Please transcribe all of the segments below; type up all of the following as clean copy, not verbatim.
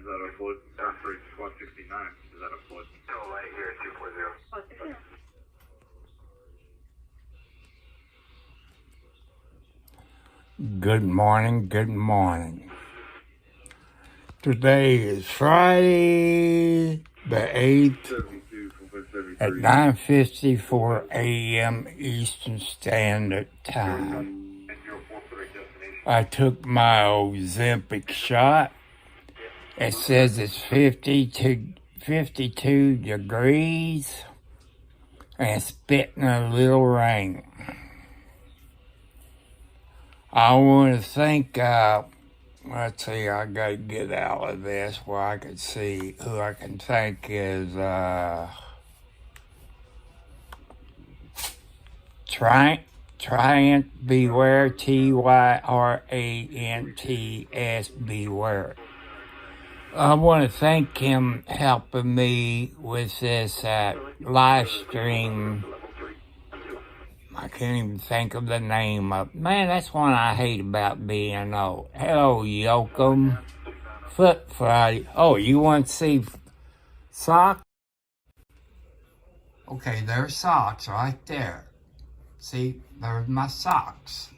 that a float? Sorry, squad 69. Is that a float? Still right here at 240. Good morning, good morning. Today is Friday the 8th at 9:54 a.m. Eastern Standard Time. I took my Ozempic shot. It says it's 52 degrees and it's spitting a little rain. I want to thank, let's see, I got to get out of this where I can see who I can thank is, Viwer, Tyrants, Viwer. I want to thank him helping me with this live stream. I can't even think of the name of it. Man, that's one I hate about being old. Hello, Yoakum. Foot Friday. Oh, you want to see socks? Okay, there's socks right there. See, there's my socks.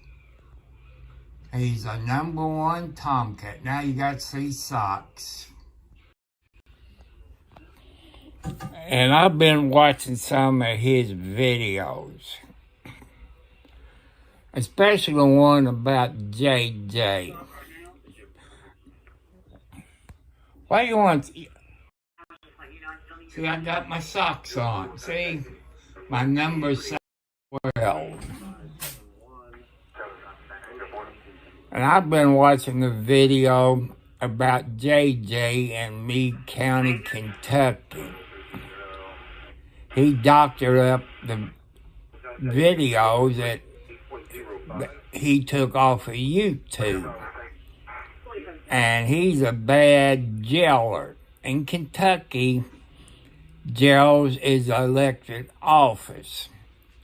He's a #1 Tomcat. Now you got to see socks. And I've been watching some of his videos. Especially the one about JJ. Why do you want... See, I got my socks on. See? My number's 12. And I've been watching the video about JJ in Meade County, Kentucky. He doctored up the videos that he took off of YouTube. And he's a bad jailer. In Kentucky, jails is elected office.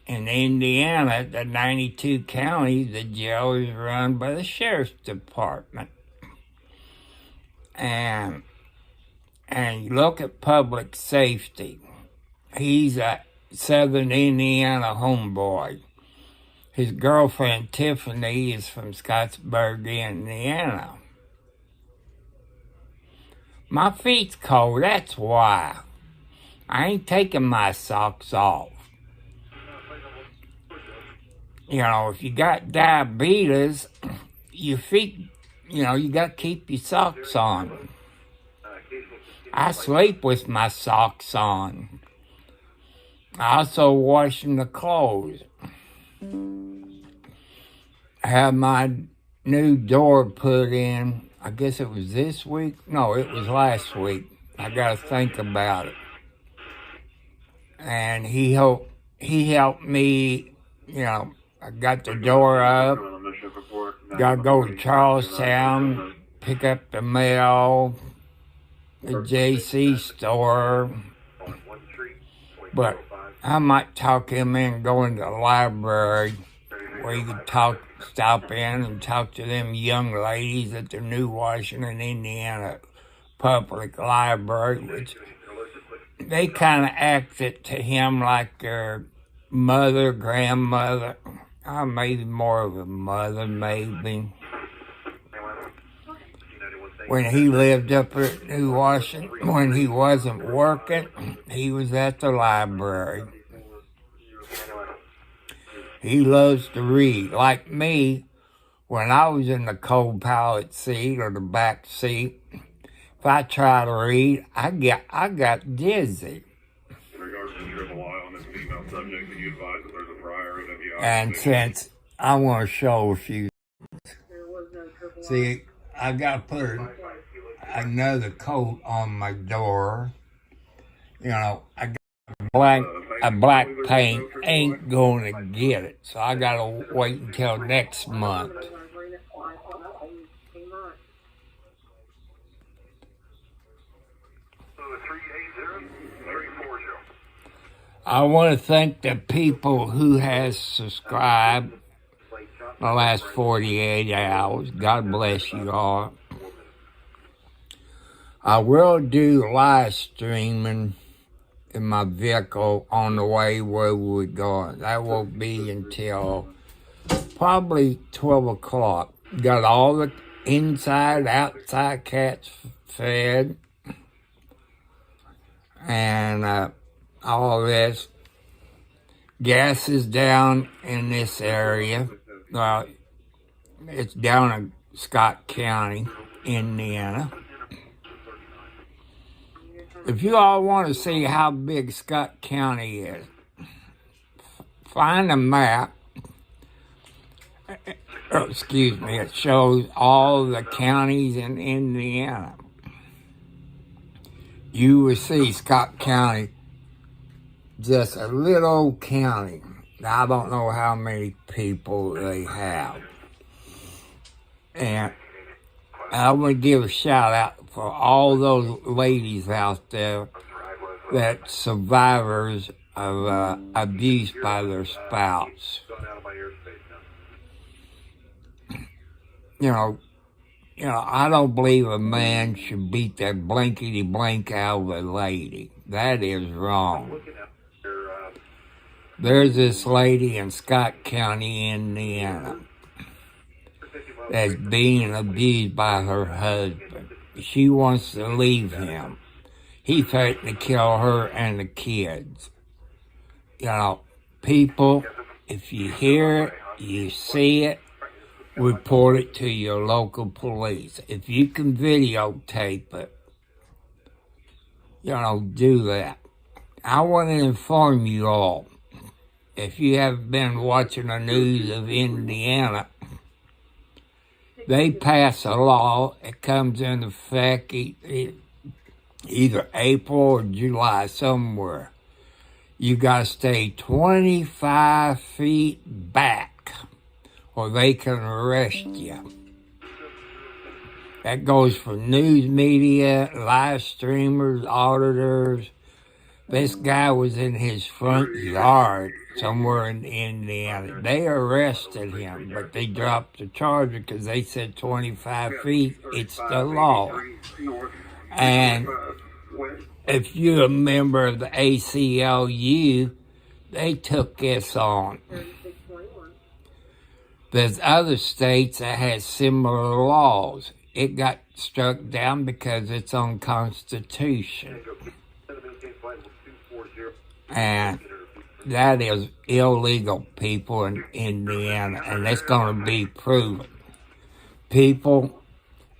In Indiana, the 92 counties, the jail is run by the sheriff's department. And look at public safety. He's a Southern Indiana homeboy. His girlfriend, Tiffany, is from Scottsburg, Indiana. My feet's cold, that's why. I ain't taking my socks off. You know, if you got diabetes, your feet, you got to keep your socks on. I sleep with my socks on. I also washing the clothes. I had my new door put in, I guess it was this week. No, it was last week. I got to think about it. And he helped me, I got the door up. Got to go to Charlestown, pick up the mail, the JC store. But I might talk him in going to the library where you could stop in and talk to them young ladies at the New Washington, Indiana Public Library, which they kind of acted to him like their mother, grandmother. Maybe more of a mother, maybe. When he lived up at New Washington, when he wasn't working, he was at the library. He loves to read. Like me, when I was in the co-pilot seat or the back seat, if I try to read, I got dizzy. And since I want to show a few, see, I got to put another coat on my door. I got a black paint ain't going to get it, so I got to wait until next month. I want to thank the people who has subscribed the last 48 hours. God bless you all. I will do live streaming in my vehicle on the way where we're going. That won't be until probably 12 o'clock. Got all the inside, outside cats fed. And all this. Gas is down in this area. It's down in Scott County, Indiana. If you all want to see how big Scott County is, find a map. Excuse me, it shows all the counties in Indiana. You will see Scott County, just a little county. I don't know how many people they have. And I want to give a shout out for all those ladies out there that survivors of abuse by their spouse. You know, I don't believe a man should beat that blankety blank out of a lady. That is wrong. There's this lady in Scott County, Indiana, that's being abused by her husband. She wants to leave him. He threatened to kill her and the kids. You know, people, if you hear it, you see it, report it to your local police. If you can videotape it, do that. I want to inform you all, if you have been watching the news of Indiana, they pass a law. It comes into effect either April or July, somewhere. You got to stay 25 feet back, or they can arrest you. That goes for news media, live streamers, auditors. This guy was in his front yard somewhere in Indiana. They arrested him, but they dropped the charge because they said 25 feet. It's the law. And if you're a member of the ACLU, they took this on. There's other states that had similar laws. It got struck down because it's unconstitutional. And that is illegal, people in Indiana, and that's going to be proven. People,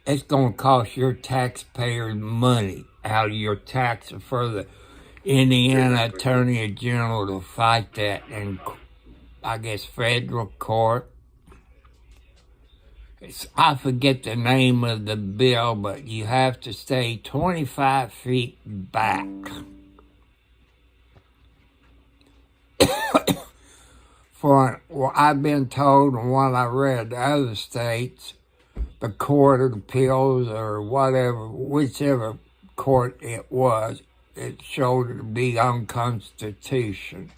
it's going to cost your taxpayers money out of your taxes for the Indiana Attorney General to fight that in, I guess, federal court. I forget the name of the bill, but you have to stay 25 feet back. I've been told, and what I read, the other states, the Court of Appeals or whatever, whichever court it was, it showed it to be unconstitutional.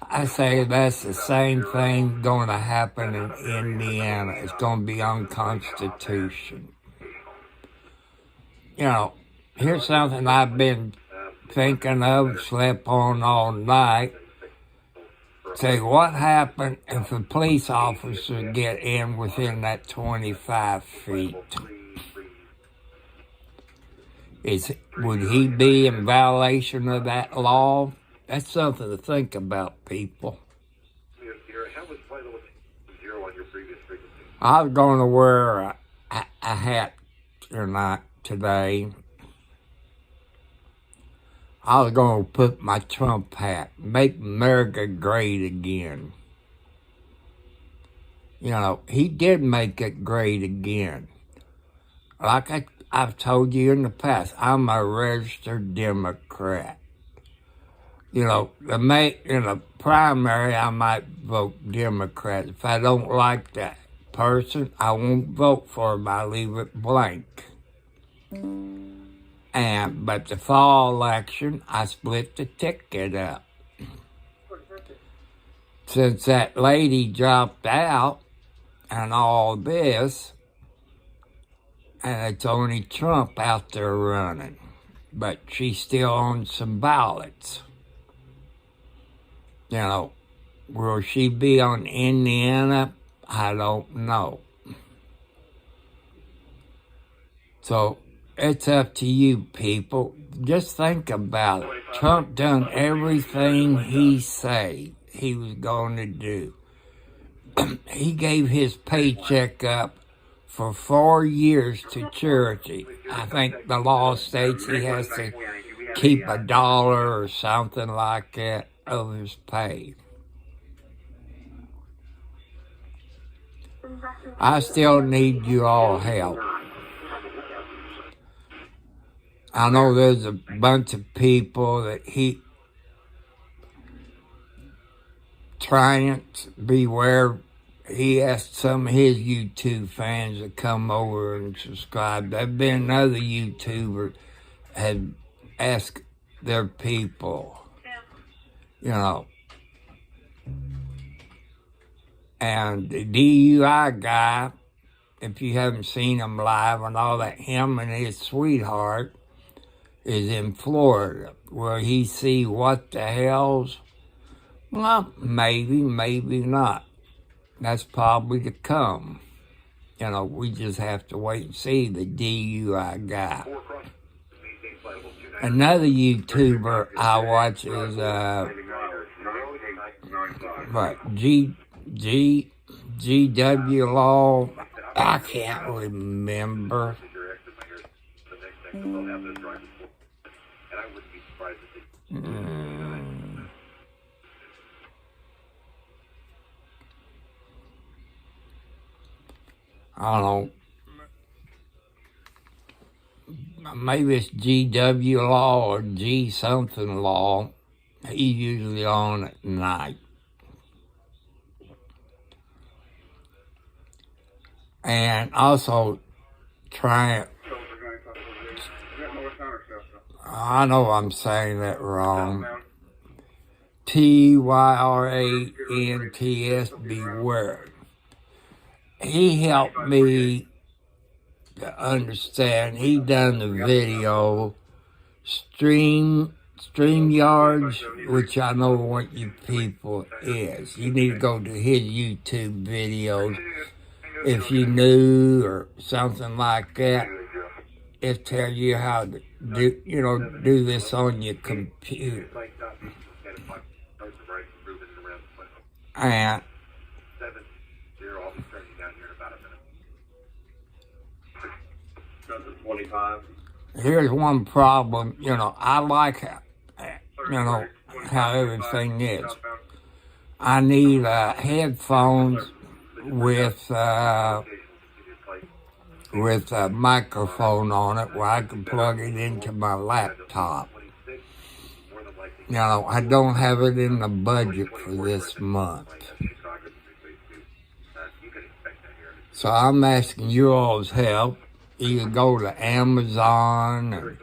I say that's the same thing going to happen in Indiana. It's going to be unconstitutional. Here's something I've been thinking of, slept on all night. Say, what happened if a police officer get in within that 25 feet? Would he be in violation of that law? That's something to think about, people. I was going to wear a hat tonight, today. I was going to put my Trump hat, make America great again. He did make it great again. Like I've told you in the past, I'm a registered Democrat. In the primary, I might vote Democrat. If I don't like that person, I won't vote for him. I leave it blank. But the fall election, I split the ticket up. Since that lady dropped out and all this, and it's only Trump out there running. But she's still on some ballots. You know, will she be on Indiana? I don't know. So it's up to you people. Just think about it. Trump done everything he said he was going to do. He gave his paycheck up for 4 years to charity. I think the law states he has to keep $1 or something like that of his pay. I still need you all help. I know there's a bunch of people that he trying to beware. He asked some of his YouTube fans to come over and subscribe. There's been another YouTuber had asked their people, you know. And the DUI guy, if you haven't seen him live and all that, him and his sweetheart is in Florida, where he see what the hell's, well, maybe not. That's probably to come. You know, we just have to wait and see the DUI guy. Another YouTuber I watch is, GW Law. I can't remember. I don't know. Maybe it's GW Law or G something Law. He's usually on at night. And also trying. I know I'm saying that wrong. TYRANTS, Beware. He helped me to understand. He done the video, StreamYards, which I know what you people is. You need to go to his YouTube videos. If you knew or something like that, it tells you how to do this on your computer. And here's one problem, I like how everything is. I need headphones with a microphone on it where I can plug it into my laptop. I don't have it in the budget for this month. So I'm asking you all's help. You can go to Amazon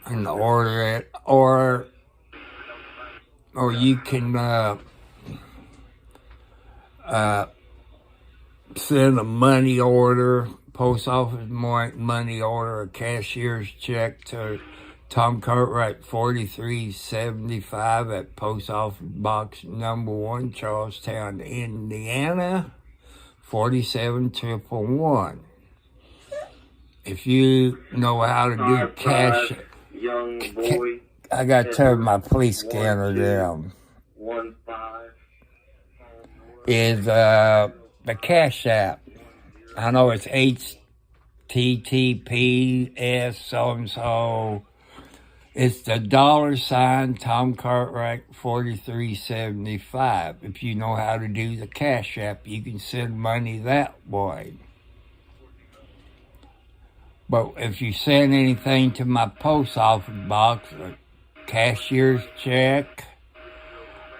and order it, or you can send a money order, post office money order, a cashier's check to Tom Cartwright, 4375 at Post Office Box Number 1, Charlestown, Indiana, 47111. If you know how to do cash, I got to turn my police scanner down. Is the Cash App. I know it's HTTPS so-and-so. It's the $ Tom Cartwright 4375. If you know how to do the Cash App, you can send money that way. But if you send anything to my post office box, a cashier's check,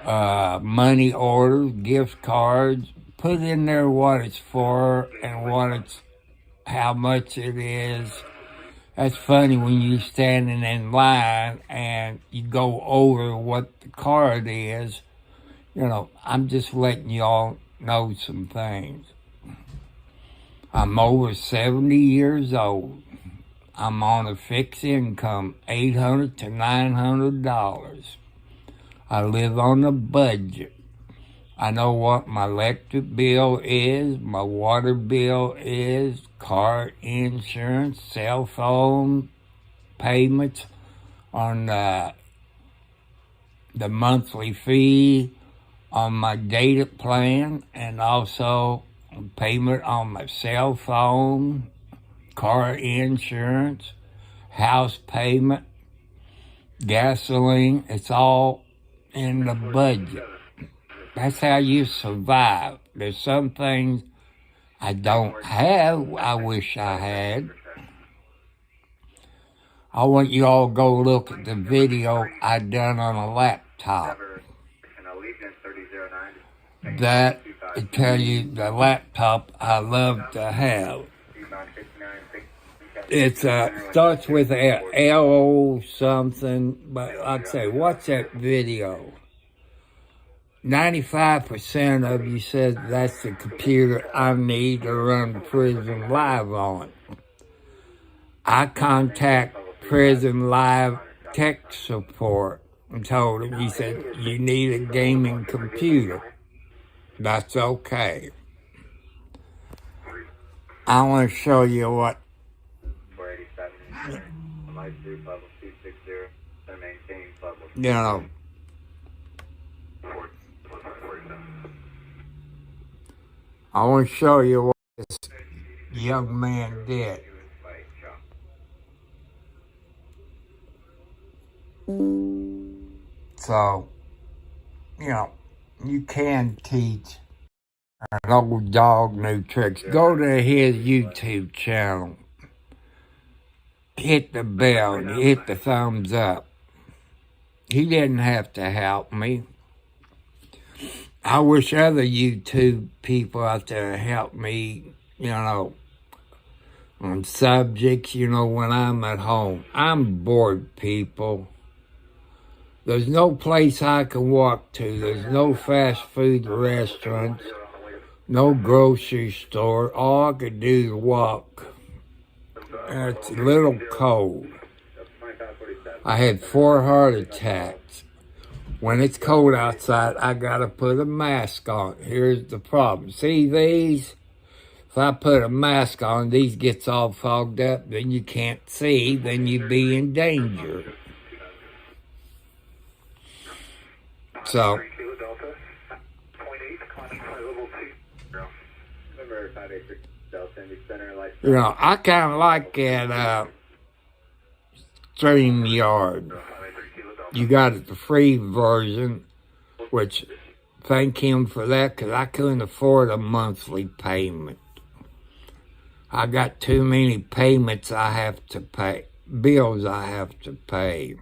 money orders, gift cards, put in there what it's for and how much it is. That's funny when you're standing in line and you go over what the card is. I'm just letting y'all know some things. I'm over 70 years old. I'm on a fixed income, $800 to $900. I live on a budget. I know what my electric bill is, my water bill is, car insurance, cell phone payments on the monthly fee on my data plan, and also payment on my cell phone, car insurance, house payment, gasoline. It's all in the budget. That's how you survive. There's some things I don't have, I wish I had. I want you all to go look at the video I done on a laptop. That will tell you the laptop I love to have. It starts with a L something, but like I say, watch that video. 95% of you said that's the computer I need to run Prison Live on. I contact Prison Live tech support and told him, he said, you need a gaming computer. That's okay. I want to show you what. 487, light group level 260, to maintain level. You know. I want to show you what this young man did. So, you know, you can teach an old dog new tricks. Go to his YouTube channel. Hit the bell, hit the thumbs up. He didn't have to help me. I wish other YouTube people out there help me, you know, on subjects, you know, when I'm at home. I'm bored, people. There's no place I can walk to. There's no fast food restaurants, no grocery store. All I could do is walk. And it's a little cold. I had 4 heart attacks. When it's cold outside, I gotta put a mask on. Here's the problem. See these? If I put a mask on, these gets all fogged up, then you can't see, then you be in danger. So, you know, I kind of like that StreamYard. You got it, the free version, which thank him for that, because I couldn't afford a monthly payment. I got too many payments I have to pay, bills I have to pay.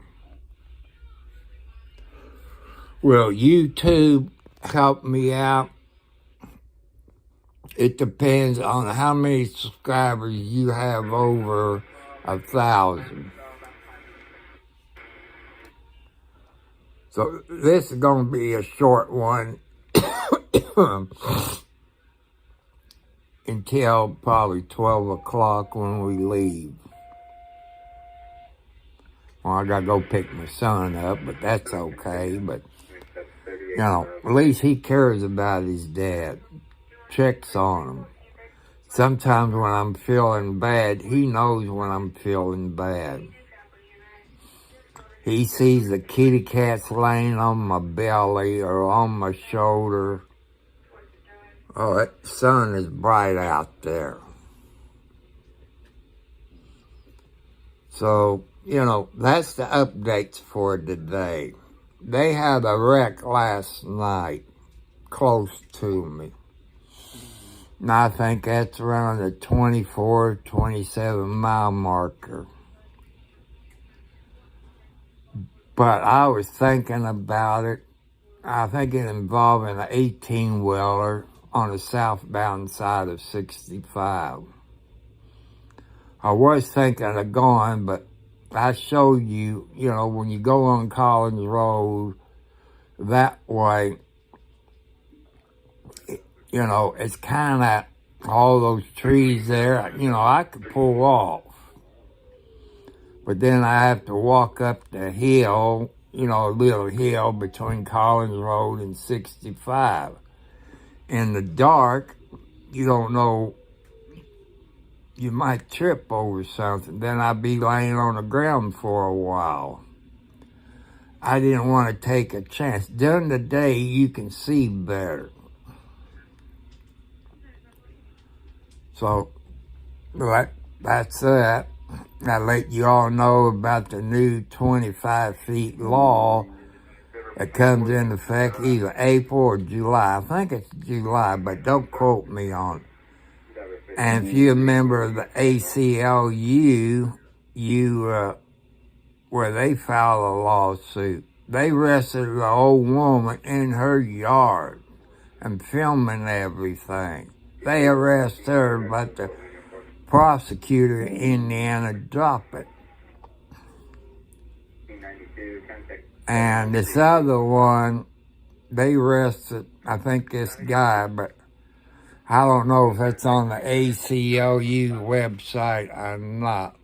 Will YouTube help me out? It depends on how many subscribers you have over 1,000. So this is going to be a short one until probably 12 o'clock when we leave. Well, I got to go pick my son up, but that's okay. But, you know, at least he cares about his dad. Checks on him. Sometimes when I'm feeling bad, he knows when I'm feeling bad. He sees the kitty cats laying on my belly or on my shoulder. Oh, that sun is bright out there. So, you know, that's the updates for today. They had a wreck last night close to me. And I think that's around the 24, 27 mile marker. But I was thinking about it. I think it involved an 18-wheeler on the southbound side of 65. I was thinking of going, but I showed you, you know, when you go on Collins Road that way, you know, it's kind of all those trees there, you know, I could pull off. But then I have to walk up the hill, you know, a little hill between Collins Road and 65. In the dark, you don't know, you might trip over something. Then I'd be laying on the ground for a while. I didn't want to take a chance. During the day, you can see better. So, that's that. I let you all know about the new 25 feet law that comes into effect either April or July. I think it's July, but don't quote me on it. And if you're a member of the ACLU, where they filed a lawsuit, they arrested the old woman in her yard and filming everything. They arrested her, but the prosecutor in Indiana dropped it. And this other one, they arrested, I think, this guy, but I don't know if it's on the ACLU website or not.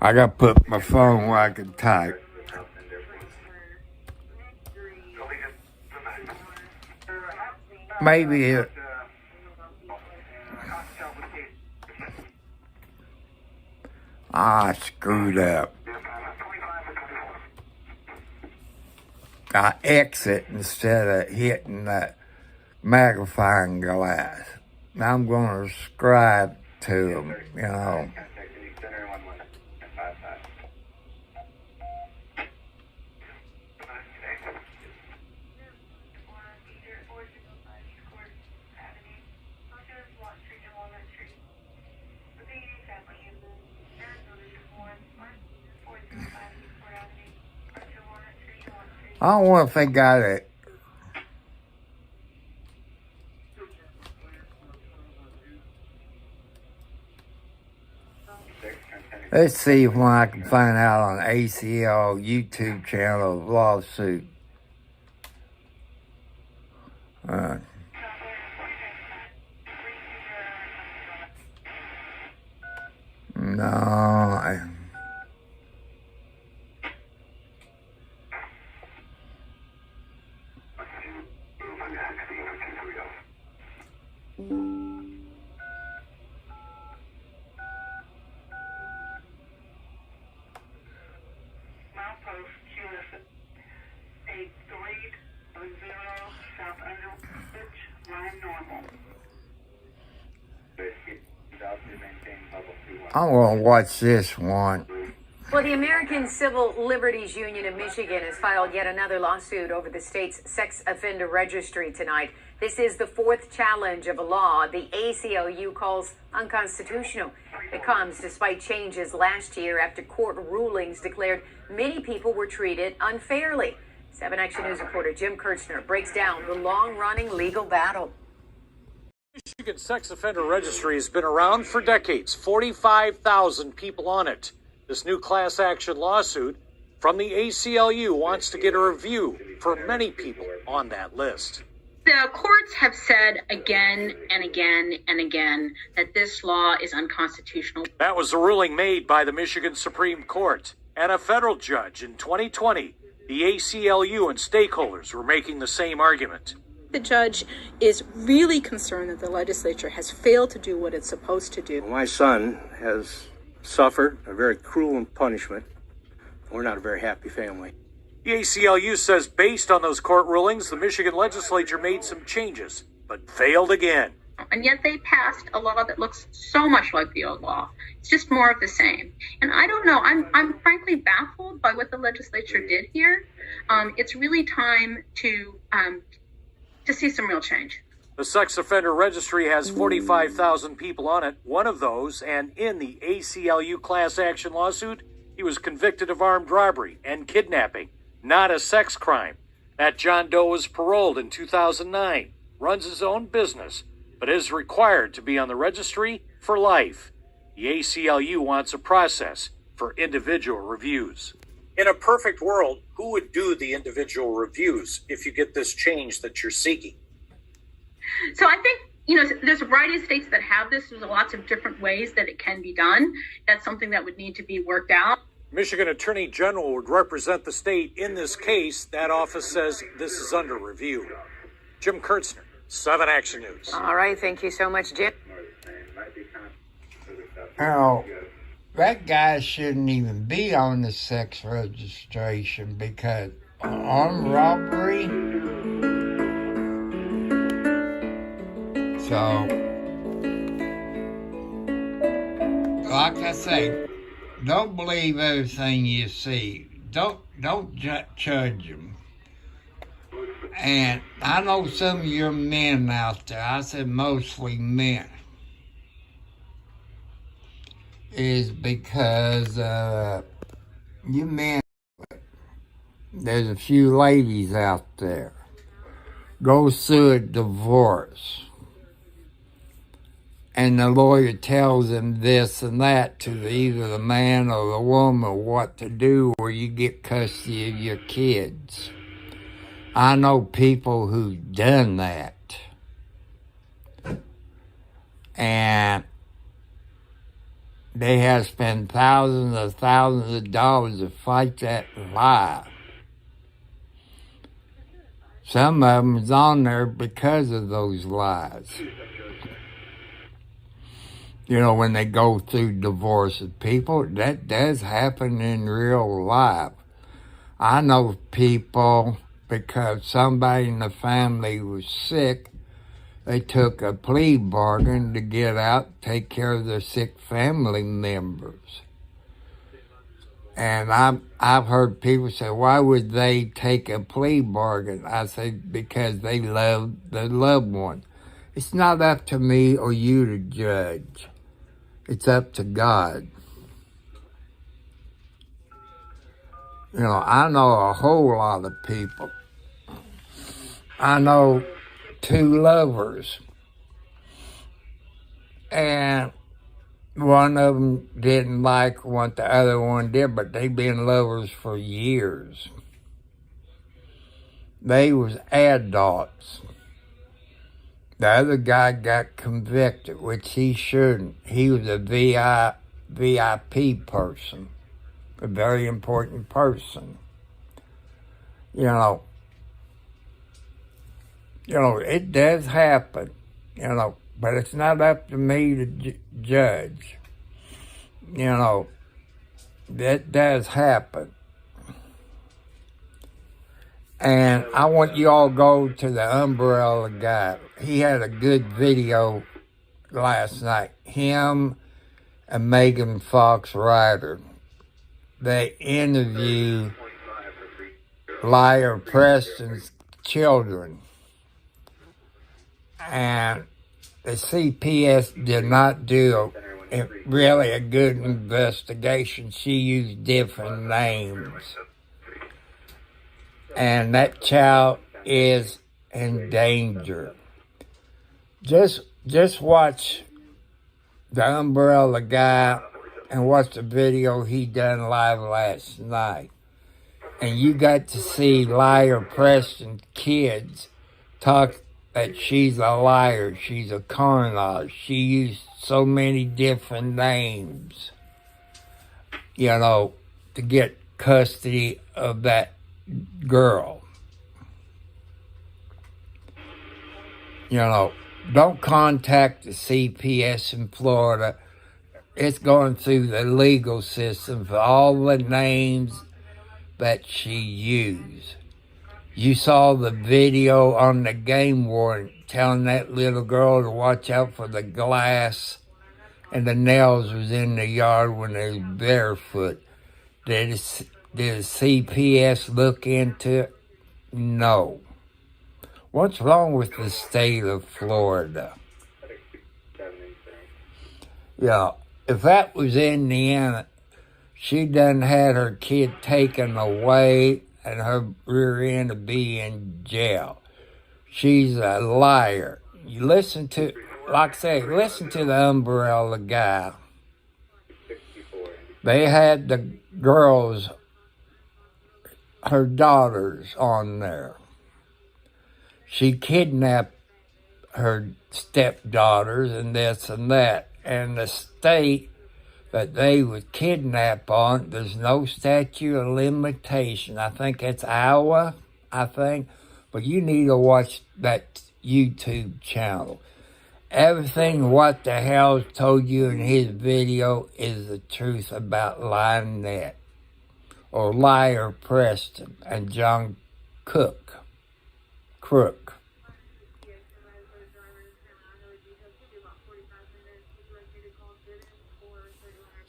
I got to put my phone where I can type. Maybe I screwed up. I exit instead of hitting that magnifying glass. Now I'm going to subscribe to them, you know. I don't know if they got it. Let's see if I can find out on ACL YouTube channel of lawsuit. No. I'm going to watch this one. Well, the American Civil Liberties Union of Michigan has filed yet another lawsuit over the state's sex offender registry tonight. This is the fourth challenge of a law the ACLU calls unconstitutional. It comes despite changes last year after court rulings declared many people were treated unfairly. 7 Action News reporter Jim Kirchner breaks down the long-running legal battle. Michigan sex offender registry has been around for decades, 45,000 people on it. This new class action lawsuit from the ACLU wants to get a review for many people on that list. The courts have said again and again and again that this law is unconstitutional. That was a ruling made by the Michigan Supreme Court and a federal judge in 2020. The ACLU and stakeholders were making the same argument. The judge is really concerned that the legislature has failed to do what it's supposed to do. My son has suffered a very cruel punishment. We're not a very happy family. The ACLU says based on those court rulings, the Michigan legislature made some changes, but failed again. And yet they passed a law that looks so much like the old law. It's just more of the same. And I don't know, I'm frankly baffled by what the legislature did here. It's really time to see some real change. The sex offender registry has 45,000 people on it. One of those, and in the ACLU class action lawsuit, he was convicted of armed robbery and kidnapping, not a sex crime. That John Doe was paroled in 2009, runs his own business, but is required to be on the registry for life. The ACLU wants a process for individual reviews. In a perfect world, Who would do the individual reviews if you get this change that you're seeking? So I think, there's a variety of states that have this. There's lots of different ways that it can be done. That's something that would need to be worked out. Michigan Attorney General would represent the state in this case. That office says this is under review. Jim Kurtzner, 7 Action News. All right. Thank you so much, Jim. Now, that guy shouldn't even be on the sex registration because armed robbery. So, like I say, don't believe everything you see. Don't judge them. And I know some of your men out there, I said mostly men, is because you men, there's a few ladies out there, go through a divorce. And the lawyer tells them this and that to either the man or the woman what to do, or you get custody of your kids. I know people who've done that. And they have spent thousands of dollars to fight that lie. Some of them is on there because of those lies. When they go through divorce with people, that does happen in real life. I know people, because somebody in the family was sick, they took a plea bargain to get out, take care of their sick family members. And I've heard people say, why would they take a plea bargain? I say, because they love their loved one. It's not up to me or you to judge. It's up to God. I know a whole lot of people. I know 2 lovers. And one of them didn't like what the other one did, but they've been lovers for years. They was adults. The other guy got convicted, which he shouldn't. He was a VIP person, a very important person. It does happen, but it's not up to me to judge. That does happen. And I want you all to go to the umbrella guy. He had a good video last night. Him and Megan Fox Ryder. They interview Liar Preston's children. And the CPS did not do really a good investigation. She used different names. And that child is in danger. Just watch the umbrella guy and watch the video he done live last night. And you got to see Liar Preston's kids talk that she's a liar, she's a con artist. She used so many different names, to get custody of that girl. Don't contact the CPS in Florida. It's going through the legal system for all the names that she used. You saw the video on the game warden telling that little girl to watch out for the glass, and the nails was in the yard when they was barefoot. Did the CPS look into it? No. What's wrong with the state of Florida? If that was Indiana, she done had her kid taken away and her rear end to be in jail. She's a liar. You listen to, like I say, listen to the umbrella guy. They had the girls her daughters on there. She kidnapped her stepdaughters and this and that. And the state that they would kidnap on, there's no statute of limitation. I think it's Iowa, But you need to watch that YouTube channel. Everything What the Hell's told you in his video is the truth about Lionette, or Liar Preston, and John Crook.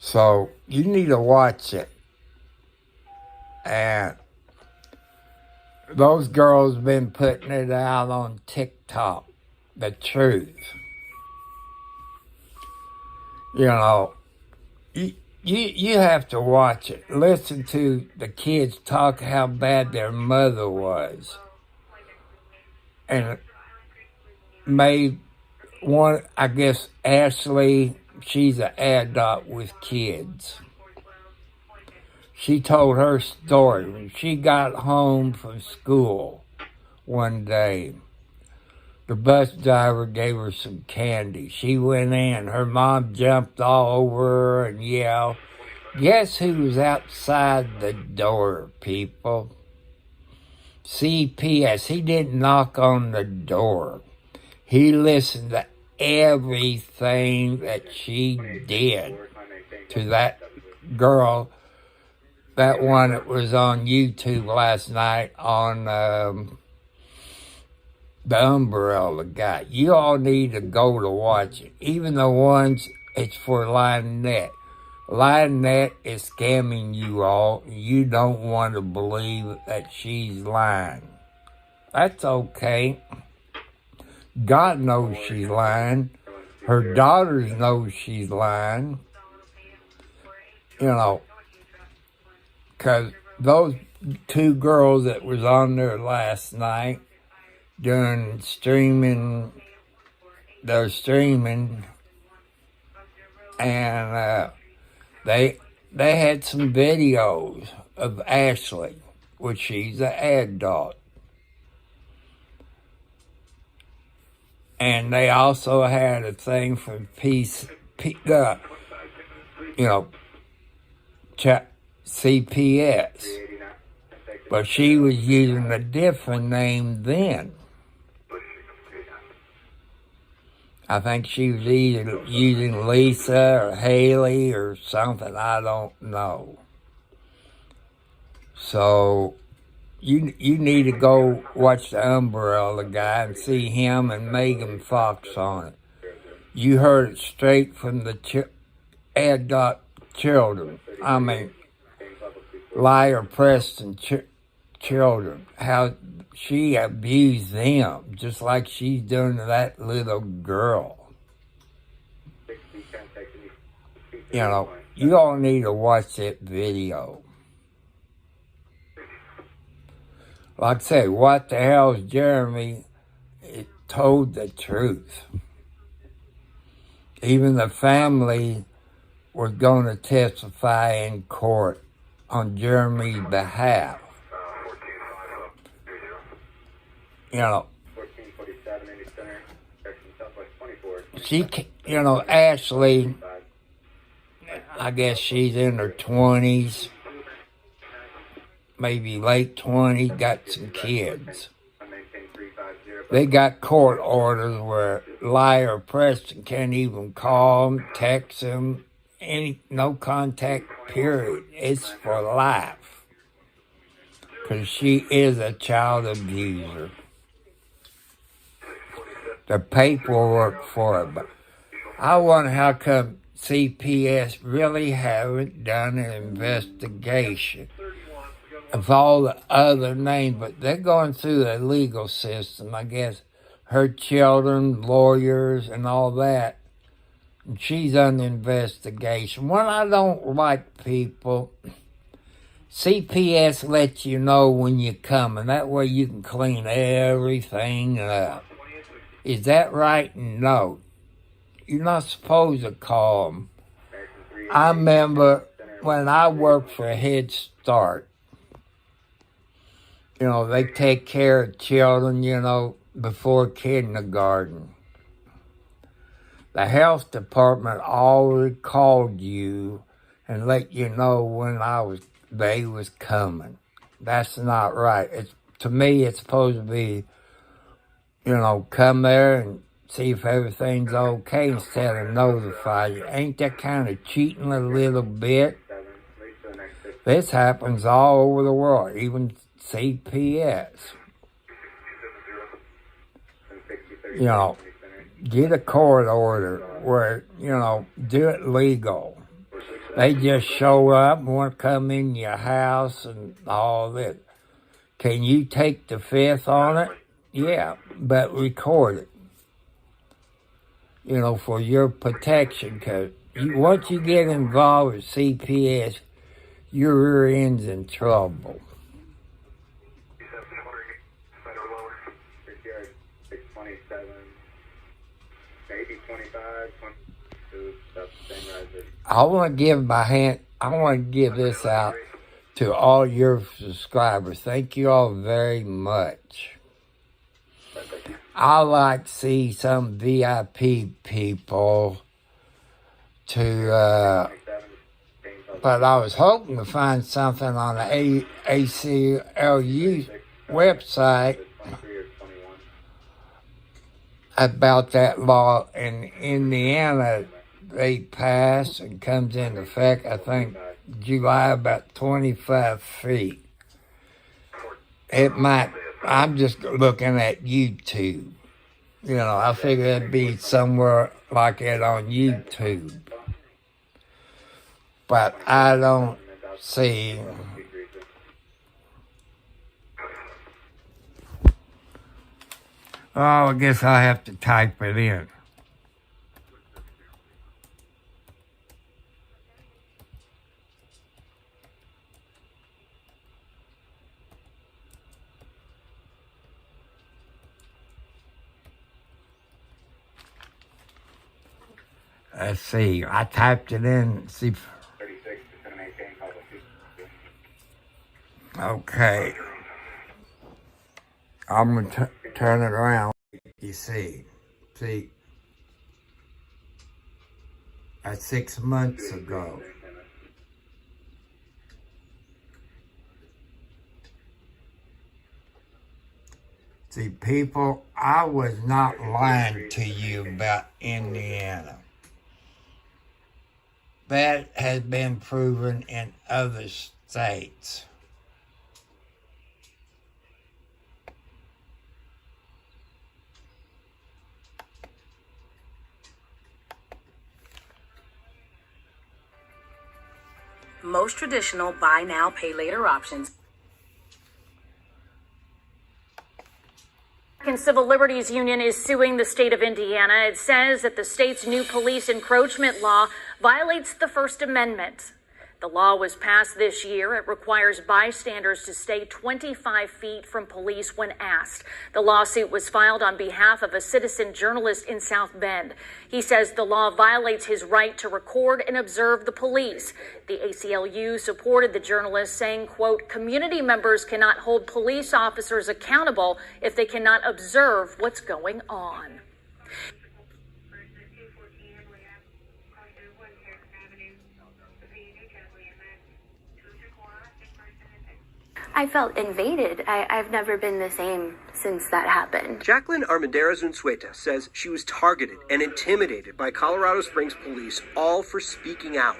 So you need to watch it. And those girls been putting it out on TikTok, the truth. You know, you have to watch it. Listen to the kids talk how bad their mother was. And made one, I guess, Ashley, she's an adult with kids. She told her story. When she got home from school one day, the bus driver gave her some candy. She went in. Her mom jumped all over her and yelled. Guess who was outside the door, people? CPS. He didn't knock on the door. He listened to everything that she did to that girl, that one that was on YouTube last night on the umbrella guy. You all need to go to watch it. Even the ones, it's for Lionette. Lionette is scamming you all. You don't want to believe that she's lying. That's okay. God knows she's lying. Her daughters know she's lying. You know, because those two girls that was on there last night during streaming, they're streaming, and they had some videos of Ashley, which she's an adult. And they also had a thing from CPS. But she was using a different name then. I think she was either using Lisa or Haley or something. I don't know. So you need to go watch the Umbrella Guy and see him and Megan Fox on it. You heard it straight from the adult children. I mean, Liar Preston children. How she abused them, just like she's doing to that little girl. You know, you all need to watch that video. Like I say, What the Hell's Jeremy? It told the truth. Even the family was going to testify in court on Jeremy's behalf. You know, Ashley, I guess she's in her 20s, maybe late 20s, got some kids. They got court orders where Liar Preston can't even call them, text them, no contact, period. It's for life. Because she is a child abuser. The paperwork for it. But I wonder how come CPS really haven't done an investigation of all the other names, but they're going through the legal system, I guess. Her children, lawyers, and all that. And she's under investigation. When I don't like people, CPS lets you know when you come, and that way you can clean everything up. Is that right? No. You're not supposed to call them. I remember when I worked for Head Start, they take care of children, before kindergarten. The health department already called you and let you know when they was coming. That's not right. To me, it's supposed to be, come there and see if everything's okay instead of notify you. Ain't that kind of cheating a little bit? This happens all over the world, even CPS. Get a court order where, do it legal. They just show up and want to come in your house and all this. Can you take the fifth on it? Yeah, but record it. For your protection, because once you get involved with CPS, your rear end's in trouble. 627, maybe 25, 22, that's the same as I want to give this out to all your subscribers. Thank you all very much. I like to see some VIP people but I was hoping to find something on the ACLU website about that law in Indiana. They passed and comes into effect, I think, July, about 25 feet. I'm just looking at YouTube. I figure it'd be somewhere like it on YouTube. But I don't see. Oh, I guess I have to type it in. Let's see. I typed it in. See. 36 to maintain public. Okay. I'm going to turn it around. You see. That's 6 months ago. See, people, I was not lying to you about Indiana. That has been proven in other states. Most traditional buy now, pay later options. American Civil Liberties Union is suing the state of Indiana. It says that the state's new police encroachment law violates the First Amendment. The law was passed this year. It requires bystanders to stay 25 feet from police when asked. The lawsuit was filed on behalf of a citizen journalist in South Bend. He says the law violates his right to record and observe the police. The ACLU supported the journalist, saying, quote, community members cannot hold police officers accountable if they cannot observe what's going on. I felt invaded. I've never been the same since that happened. Jacqueline Armendariz-Unzueta says she was targeted and intimidated by Colorado Springs police, all for speaking out.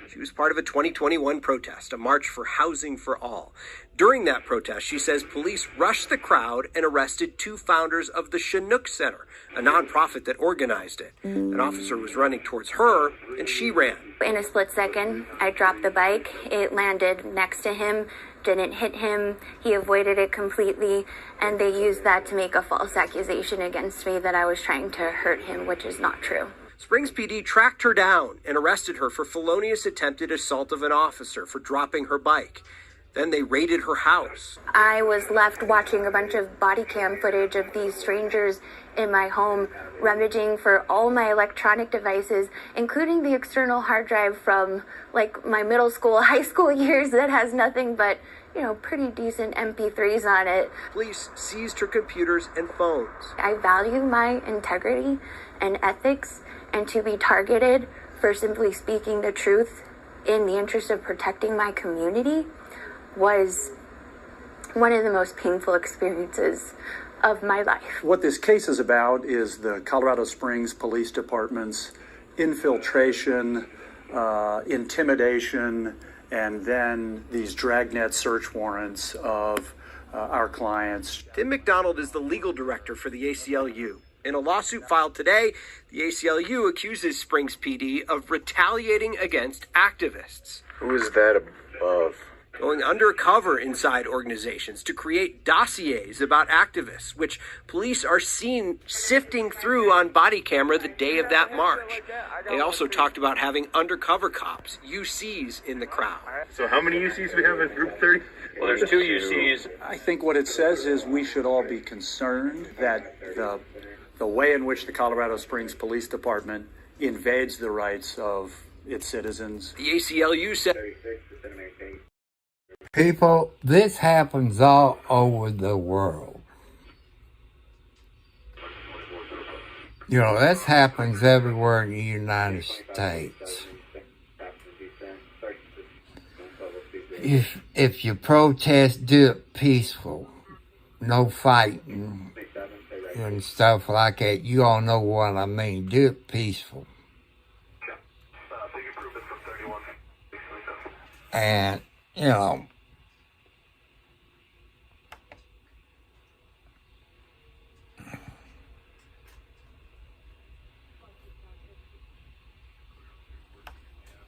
She was part of a 2021 protest, a march for housing for all. During that protest, she says police rushed the crowd and arrested two founders of the Chinook Center, a nonprofit that organized it. An officer was running towards her, and she ran. In a split second, I dropped the bike. It landed next to him, didn't hit him. He avoided it completely, and they used that to make a false accusation against me that I was trying to hurt him, which is not true. Springs PD tracked her down and arrested her for felonious attempted assault of an officer for dropping her bike. Then they raided her house. I was left watching a bunch of body cam footage of these strangers in my home, rummaging for all my electronic devices, including the external hard drive from like my middle school, high school years that has nothing but, pretty decent MP3s on it. Police seized her computers and phones. I value my integrity and ethics, and to be targeted for simply speaking the truth in the interest of protecting my community was one of the most painful experiences of my life. What this case is about is the Colorado Springs Police Department's infiltration, intimidation, and then these dragnet search warrants of our clients. Tim McDonald is the legal director for the ACLU. In a lawsuit filed today, the ACLU accuses Springs PD of retaliating against activists. Who is that above? Going undercover inside organizations to create dossiers about activists, which police are seen sifting through on body camera the day of that march. They also talked about having undercover cops, UCs, in the crowd. So how many UCs we have in Group 30? Well, there's 2 UCs. I think what it says is we should all be concerned that the way in which the Colorado Springs Police Department invades the rights of its citizens. The ACLU said... People, this happens all over the world. This happens everywhere in the United States. If you protest, do it peaceful. No fighting and stuff like that. You all know what I mean. Do it peaceful. And,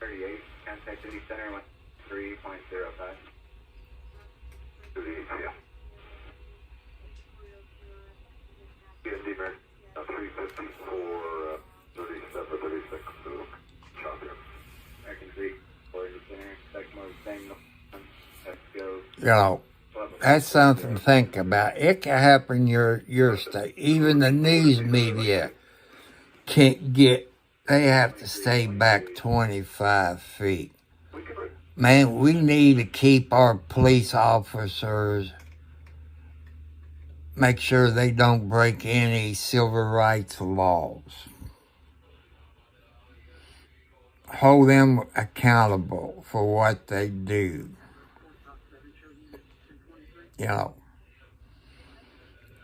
38, contact City Center, 3.05. PND Bear, 350 for 37 or 36 to copy. American Creek, Florida Center, Tecmo, Let's go. That's something to think about. It can happen in your state. Even the news media can't they have to stay back 25 feet. Man, we need to keep our police officers, make sure they don't break any civil rights laws. Hold them accountable for what they do.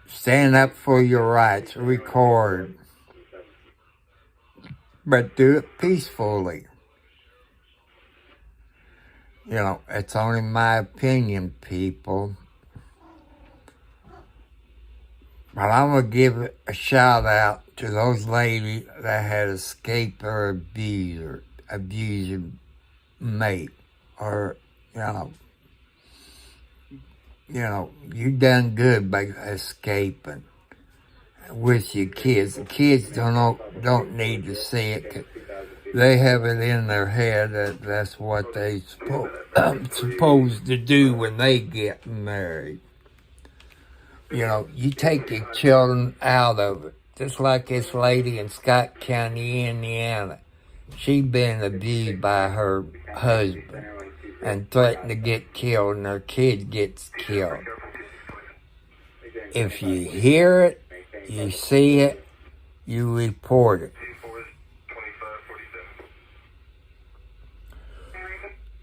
Stand up for your rights, record, but do it peacefully. It's only my opinion, people. But I'm going to give a shout out to those ladies that had escaped their abusing mate. Or, you done good by escaping with your kids. The kids don't need to see it. 'Cause they have it in their head that that's what they supposed to do when they get married. You take your children out of it. Just like this lady in Scott County, Indiana. She been abused by her husband and threatened to get killed, and her kid gets killed. If you hear it, you see it, you report it.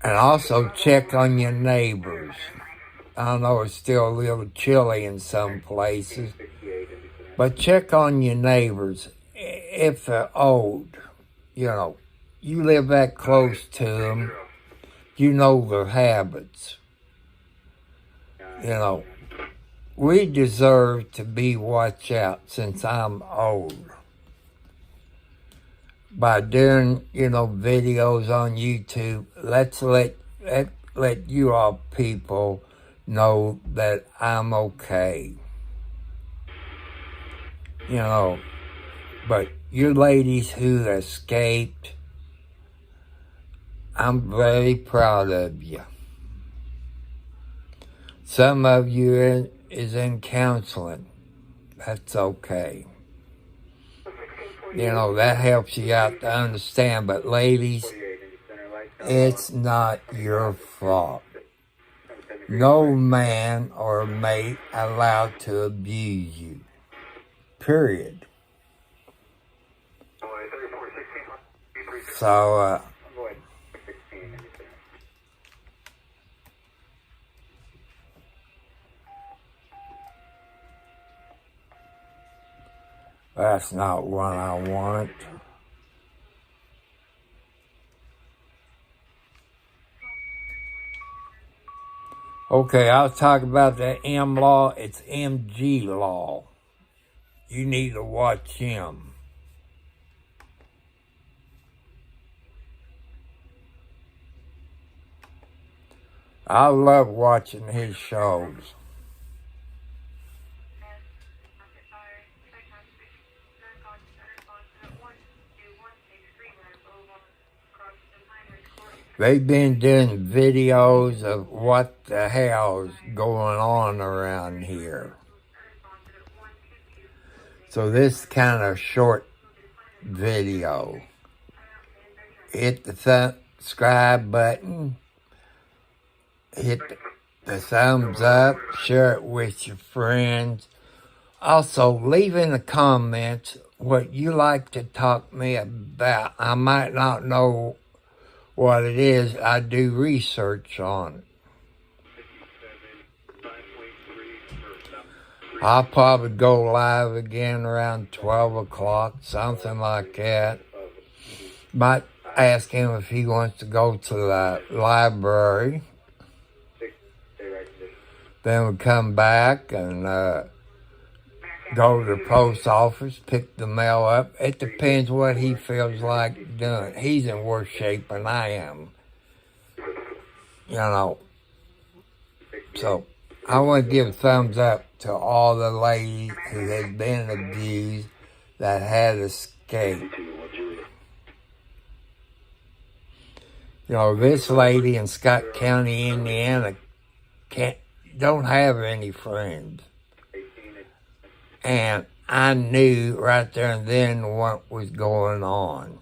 And also check on your neighbors. I know it's still a little chilly in some places, but check on your neighbors. If they're old, you live that close to them, you know their habits. We deserve to be watched out since I'm old. By doing, videos on YouTube, let's let you all people know that I'm okay. But you ladies who escaped, I'm very proud of you. Some of you is in counseling. That's okay. That helps you out to understand. But ladies, it's not your fault. No man or mate allowed to abuse you. Period. So, Avoid 16. that's not what I want. Okay, I was talking about the M law. It's MG law. You need to watch him. I love watching his shows. They've been doing videos of what the hell's going on around here. So this kind of short video. Hit the subscribe button. Hit the thumbs up. Share it with your friends. Also, leave in the comments what you like to talk to me about. I might not know what it is. I do research on it. I'll probably go live again around 12 o'clock, something like that. Might ask him if he wants to go to the library. Then we come back and go to the post office, pick the mail up. It depends what he feels like doing. He's in worse shape than I am. You know. So, I want to give a thumbs up to all the ladies who have been abused that had escaped. You know, this lady in Scott County, Indiana, don't have any friends. And I knew right there and then what was going on.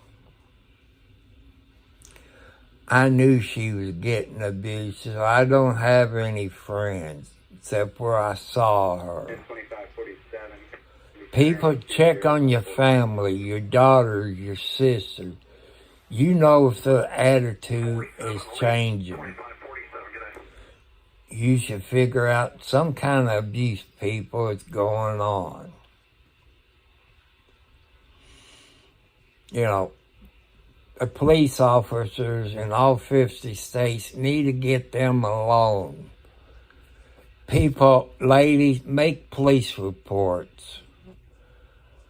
I knew she was getting abused, so I don't have any friends except where I saw her. People, check on your family, your daughters, your sisters. You know if their attitude is changing. You should figure out some kind of abuse, people, is going on. You know, the police officers in all 50 states need to get them alone. People, ladies, make police reports.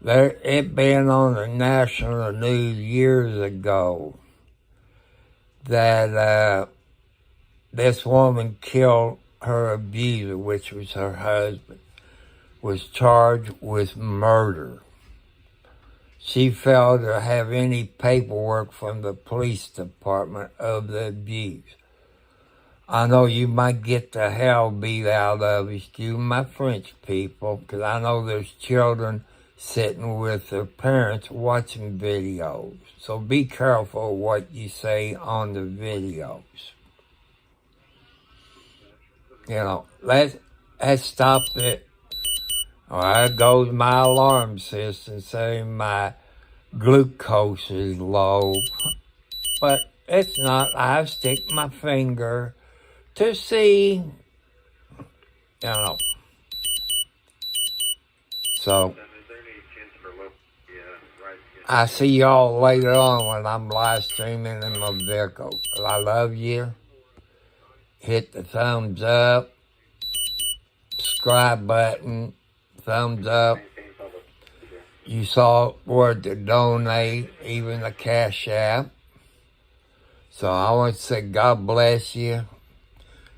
It been on the national news years ago that this woman killed her abuser, which was her husband, was charged with murder. She failed to have any paperwork from the police department of the abuse. I know you might get the hell beat out of you, excuse my French people, because I know there's children sitting with their parents watching videos. So be careful what you say on the videos. You know, let's stop it. Well, there goes my alarm system saying my glucose is low. But it's not. I stick my finger to see, you know. So, I see y'all later on when I'm live streaming in my vehicle. I love you. Hit the thumbs up, subscribe button, thumbs up. You saw where to donate, even the Cash App. So I want to say God bless you.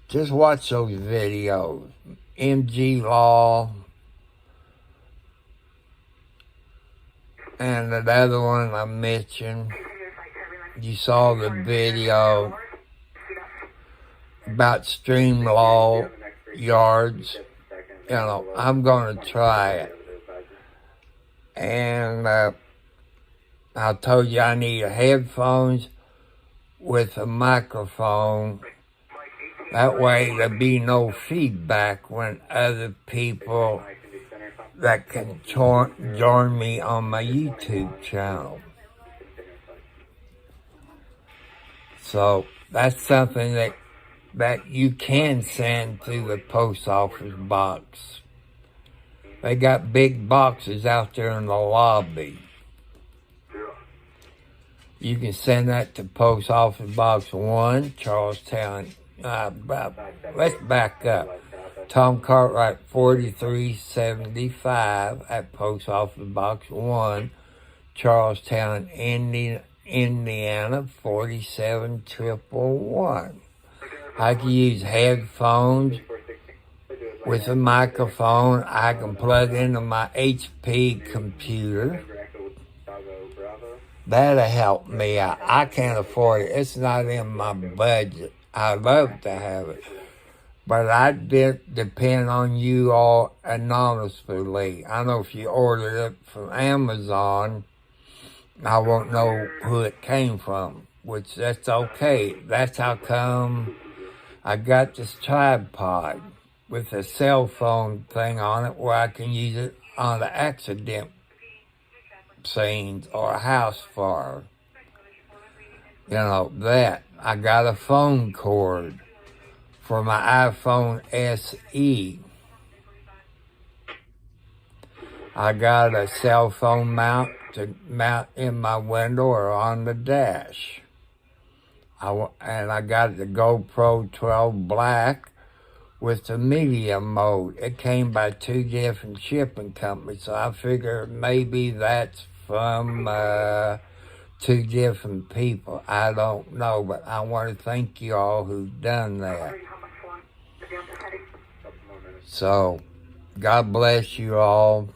Just watch those videos. MG Law. And the other one I mentioned. You saw the video about stream law yards. You know, I'm going to try it. And I told you I need headphones with a microphone That way there'll be no feedback when other people that can join me on my YouTube channel. So that's something that you can send through the post office box. They got big boxes out there in the lobby. You can send that to Post Office Box 1, Charlestown. Let's back up. Tom Cartwright, 4375 at Post Office Box 1, Charlestown, Indiana, 47111. I can use headphones with a microphone. I can plug into my HP computer. That'll help me out. I can't afford it. It's not in my budget. I'd love to have it. But I depend on you all anonymously. I know if you order it from Amazon, I won't know who it came from, which that's okay. That's how come I got this tripod with a cell phone thing on it where I can use it on the accident scenes or a house fire. You know, that. I got a phone cord for my iPhone SE. I got a cell phone mount to mount in my window or on the dash. And I got the GoPro 12 Black with the media mode. It came by 2 different shipping companies, so I figured maybe that's from 2 different people. I don't know, but I want to thank you all who've done that. So, God bless you all.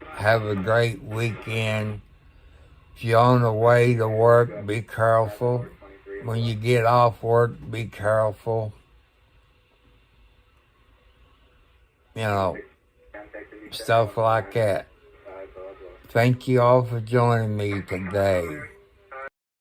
Have a great weekend. If you're on the way to work, be careful. When you get off work, be careful. You know, stuff like that. Thank you all for joining me today.